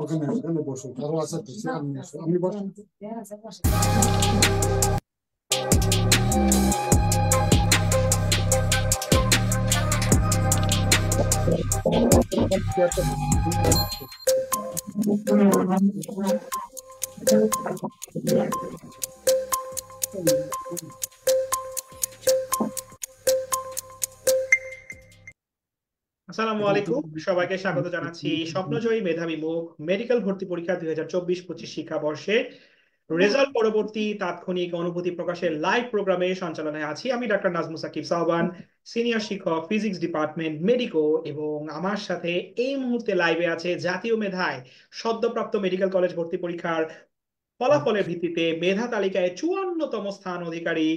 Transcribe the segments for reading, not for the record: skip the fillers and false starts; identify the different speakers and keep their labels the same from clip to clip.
Speaker 1: ওখানে ওখানে বসো, কারো আছে তো, সেখানে বসো, আপনি বসেন।
Speaker 2: আসসালামু
Speaker 1: এখন
Speaker 2: আলাইকুম, সবাইকে স্বাগত জানাচ্ছি স্বপ্নজয়ী মেধাবী মুখ মেডিকেল ভর্তি পরীক্ষা 2024-25 শিক্ষাবর্ষে রেজাল্ট পরবর্তী তাৎক্ষণিক অনুভূতি প্রকাশের লাইভ প্রোগ্রামে সঞ্চালনায় আছি। আমি ডাক্তার নাজমুস সাকিব সাহবান, সিনিয়র শিক্ষক, ফিজিক্স ডিপার্টমেন্ট, মেডিকো। এবং আমার সাথে এই মুহূর্তে লাইভে আছে জাতীয় মেধায় সদ্যপ্রাপ্ত মেডিকেল কলেজ ভর্তি পরীক্ষার ফলাফলের ভিত্তিতে মেধা তালিকায় 54তম স্থান অধিকারী,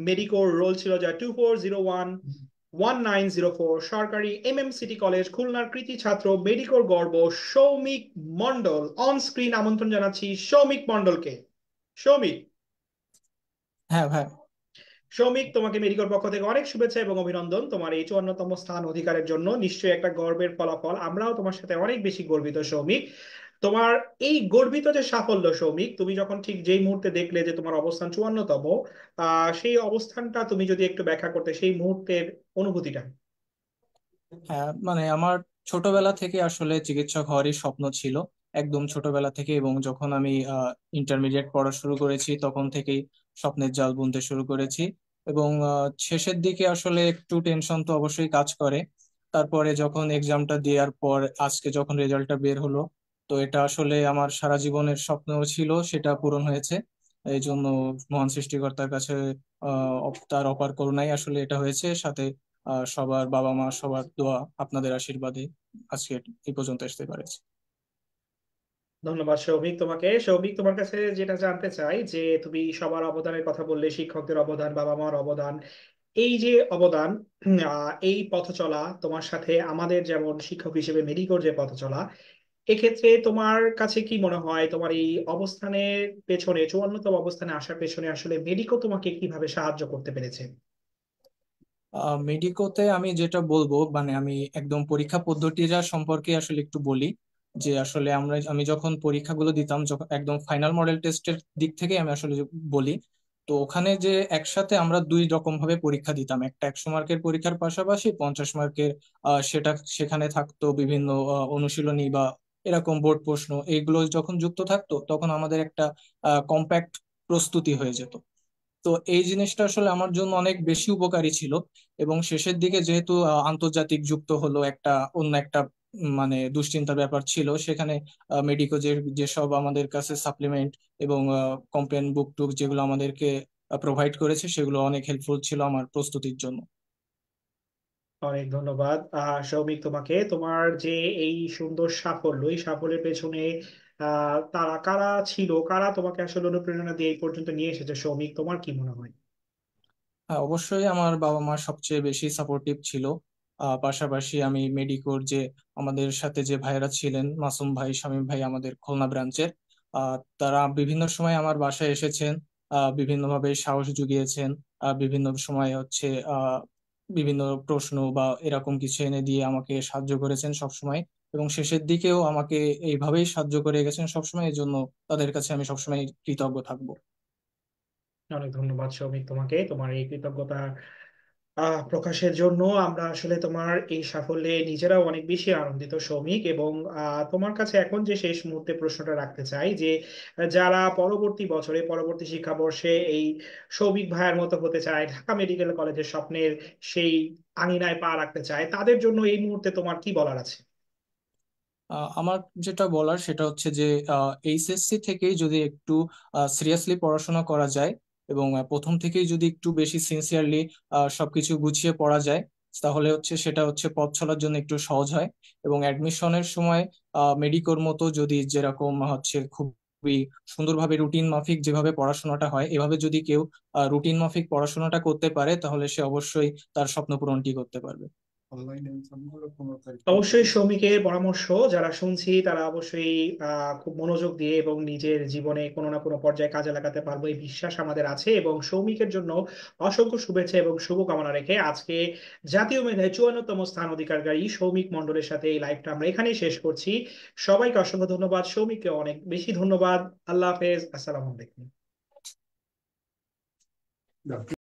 Speaker 2: মেডিকোর রোল ছিল যা 24011904, সরকারি সিটি কলেজ খুলনার কৃতি ছাত্র, মেডিকোর গর্ব সৌমিক মন্ডল। অন স্ক্রিন আমন্ত্রণ জানাচ্ছি সৌমিক মন্ডলকে। সৌমিক,
Speaker 3: হ্যাঁ ভাই।
Speaker 2: সৌমিক, তোমাকে মেডিকোর পক্ষ থেকে অনেক শুভেচ্ছা এবং অভিনন্দন তোমার এই 54তম স্থান অধিকারের জন্য। নিশ্চয়ই একটা গর্বের ফলাফল, আমরাও তোমার সাথে অনেক বেশি গর্বিত সৌমিক। তোমার এই গর্বিত যে সাফল্য সৌমিক, তুমি যখন ঠিক যেই মুহূর্তে দেখলে যে তোমার অবস্থান 54তম, সেই অবস্থানটা তুমি যদি একটু ব্যাখ্যা করতে, সেই মুহূর্তের অনুভূতিটা।
Speaker 3: হ্যাঁ মানে আমার ছোটবেলা থেকে আসলে চিকিৎসক হওয়ারই স্বপ্ন ছিল, একদম ছোটবেলা থেকে। এবং যখন আমি ইন্টারমিডিয়েট পড়া শুরু করেছি তখন থেকেই স্বপ্নের জাল বুনতে শুরু করেছি। এবং শেষের দিকে আসলে একটু টেনশন তো অবশ্যই কাজ করে। তারপরে যখন এক্সামটা দেওয়ার পর আজকে যখন রেজাল্টটা বের হলো, তো এটা আসলে আমার সারা জীবনের স্বপ্ন ছিল, সেটা পূরণ হয়েছে। এই জন্য মহান সৃষ্টিকর্তার কাছে তার অপার করুণাই আসলে এটা হয়েছে, সাথে সবার বাবা মা সবার দোয়া, আপনাদের আশীর্বাদে আজকে এই পর্যন্ত আসতে পারেছি।
Speaker 2: ধন্যবাদ সৌভিক তোমাকে। সৌভিক, তোমার কাছে যেটা জানতে চাই যে তুমি সবার অবদানের কথা বললে, শিক্ষকদের অবদান, বাবা মার অবদান, এই যে অবদান, এই পথ চলা তোমার সাথে আমাদের যেমন শিক্ষক হিসেবে মেডিকোর যে পথ চলা, এক্ষেত্রে তোমার কাছে কি মনে হয় তোমার এই অবস্থানের পেছনে, 54তম অবস্থানে আসার পেছনে আসলে মেডিকো তোমাকে কিভাবে সাহায্য করতে পেরেছে?
Speaker 3: মেডিকোতে আমি যেটা বলবো, মানে আমি একদম পরীক্ষা পদ্ধতিটা সম্পর্কে আসলে একটু বলি। যে আসলে আমি যখন পরীক্ষাগুলো দিতাম, যখন একদম ফাইনাল মডেল টেস্টের দিক থেকে আমি আসলে বলি, তো ওখানে যে একসাথে আমরা দুই রকম ভাবে পরীক্ষা দিতাম, একটা 100 মার্কের পরীক্ষার পাশাপাশি 50 মার্কের। সেটা সেখানে থাকতো বিভিন্ন অনুশীলনী বা এরকম বোর্ড প্রশ্ন, এইগুলো যখন যুক্ত থাকতো তখন আমাদের একটা কম্প্যাক্ট প্রস্তুতি হয়ে যেত। তো এই জিনিসটা আসলে আমার জন্য অনেক বেশি উপকারী ছিল। এবং শেষের দিকে যেহেতু আন্তর্জাতিক যুক্ত হলো একটা অন্য একটা মানে দুশ্চিন্তার ব্যাপার ছিল সেখানে, মেডিকো যেসব আমাদের কাছে সাপ্লিমেন্ট এবং কম্পেন বুক টুক যেগুলো আমাদেরকে প্রোভাইড করেছে, সেগুলো অনেক হেল্পফুল ছিল আমার প্রস্তুতির জন্য।
Speaker 2: অনেক ধন্যবাদ সৌমিক তোমাকে। তোমার যে এই সুন্দর সাফল্য, এই সাফল্যের পেছনে তারা কারা ছিল, কারা তোমাকে আসলে অনুপ্রেরণা দিয়ে এই পর্যন্ত নিয়ে এসেছে সৌমিক, তোমার কি মনে হয়?
Speaker 3: হ্যাঁ, অবশ্যই আমার বাবা মা সবচেয়ে বেশি সাপোর্টিভ ছিল। পাশাপাশি আমি মেডিকোর যে আমাদের সাথে যে ভাইয়েরা ছিলেন, মাসুম ভাই, শামীম ভাই আমাদের খুলনা ব্রাঞ্চের, তারা বিভিন্ন সময় আমার বাসায় এসেছেন, বিভিন্নভাবে সাহস জুগিয়েছেন। বিভিন্ন সময় হচ্ছে আহ বিভিন্ন প্রশ্ন বা এরকম কিছু এনে দিয়ে আমাকে সাহায্য করেছেন সবসময়। এবং শেষের দিকেও আমাকে এইভাবেই সাহায্য করে গেছেন সবসময়, এই জন্য তাদের কাছে আমি সবসময় কৃতজ্ঞ থাকবো।
Speaker 2: অনেক ধন্যবাদ সৌমিক তোমাকে, তোমার এই কৃতজ্ঞতা প্রকাশের জন্য। আমরা আসলে তোমার এই সাফল্যে নিজেরাও অনেক বেশি আনন্দিত সৌমিক। এবং তোমার কাছে এখন যে শেষ মুহূর্তে প্রশ্নটা রাখতে চাই যে যারা পরবর্তী বছরে, পরবর্তী শিক্ষাবর্ষে এই সৌমিক ভাইয়ের মতো হতে চায়, ঢাকা মেডিকেল কলেজের স্বপ্নের সেই আঙিনায় পা রাখতে চায়, তাদের জন্য এই মুহূর্তে তোমার কি বলার আছে?
Speaker 3: আমার যেটা বলার সেটা হচ্ছে যে এইচএসসি থেকেই যদি একটু সিরিয়াসলি পড়াশোনা করা যায় এবং প্রথম থেকেই যদি একটু বেশি সিনসিয়ারলি সবকিছু গুছিয়ে পড়া যায়, তাহলে হচ্ছে সেটা হচ্ছে পথ চলার জন্য একটু সহজ হয়। এবং অ্যাডমিশনের সময় মেডিকোর মতো যদি যেরকম হচ্ছে খুবই সুন্দরভাবে রুটিন মাফিক যেভাবে পড়াশোনাটা হয়, এভাবে যদি কেউ রুটিন মাফিক পড়াশোনাটা করতে পারে, তাহলে সে অবশ্যই তার স্বপ্ন পূরণটি করতে পারবে।
Speaker 1: অনলাইন এক্সামগুলো 15 তারিখ
Speaker 2: অবশ্যই সৌমিকের পরামর্শ যারা শুনছি তারা অবশ্যই খুব মনোযোগ দিয়ে এবং নিজের জীবনে কোনো না কোনো পর্যায়ে কাজে লাগাতে পারবো এই বিশ্বাস আমাদের আছে। এবং সৌমিকের জন্য অসংখ্য শুভেচ্ছা এবং শুভকামনা রেখে আজকে জাতীয় মেধায় 54তম স্থান অধিকারী সৌমিক মণ্ডলের সাথে এই লাইভটা আমরা এখানেই শেষ করছি। সবাইকে অসংখ্য ধন্যবাদ, সৌমিককে অনেক বেশি ধন্যবাদ। আল্লাহ হাফেজ, আসসালামু আলাইকুম।